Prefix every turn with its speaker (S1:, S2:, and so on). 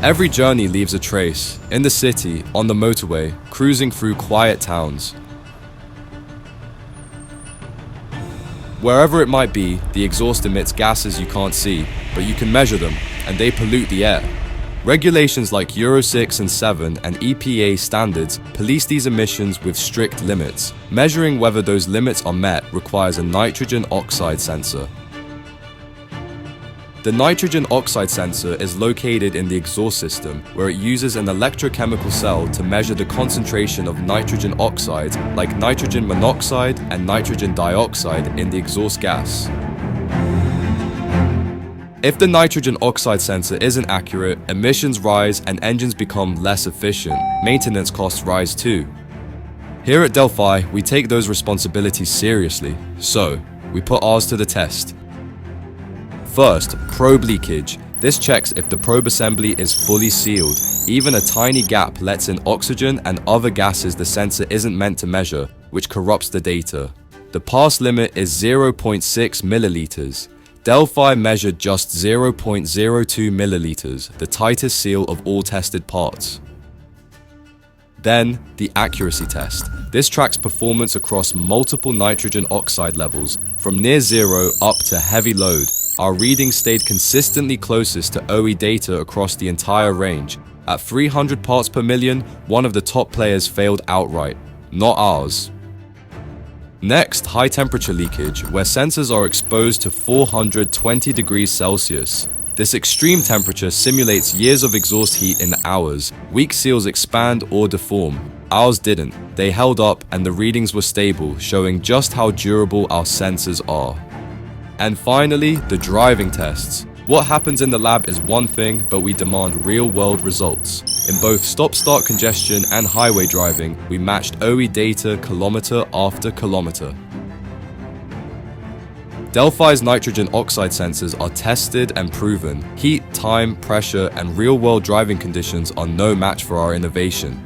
S1: Every journey leaves a trace, in the city, on the motorway, cruising through quiet towns. Wherever it might be, the exhaust emits gases you can't see, but you can measure them, and they pollute the air. Regulations like Euro 6 and 7 and EPA standards police these emissions with strict limits. Measuring whether those limits are met requires a nitrogen oxide sensor. The nitrogen oxide sensor is located in the exhaust system, where it uses an electrochemical cell to measure the concentration of nitrogen oxides like nitrogen monoxide and nitrogen dioxide in the exhaust gas. If the nitrogen oxide sensor isn't accurate, emissions rise and engines become less efficient. Maintenance costs rise too. Here at Delphi, we take those responsibilities seriously, so we put ours to the test. First, probe leakage. This checks if the probe assembly is fully sealed. Even a tiny gap lets in oxygen and other gases the sensor isn't meant to measure, which corrupts the data. The pass limit is 0.6 milliliters. Delphi measured just 0.02 milliliters, the tightest seal of all tested parts. Then, the accuracy test. This tracks performance across multiple nitrogen oxide levels, from near zero up to heavy load. Our readings stayed consistently closest to OE data across the entire range. At 300 parts per million, one of the top players failed outright. Not ours. Next, high temperature leakage, where sensors are exposed to 420 degrees Celsius. This extreme temperature simulates years of exhaust heat in hours. Weak seals expand or deform. Ours didn't. They held up and the readings were stable, showing just how durable our sensors are. And finally, the driving tests. What happens in the lab is one thing, but we demand real-world results. In both stop-start congestion and highway driving, we matched OE data kilometer after kilometer. Delphi's nitrogen oxide sensors are tested and proven. Heat, time, pressure, and real-world driving conditions are no match for our innovation.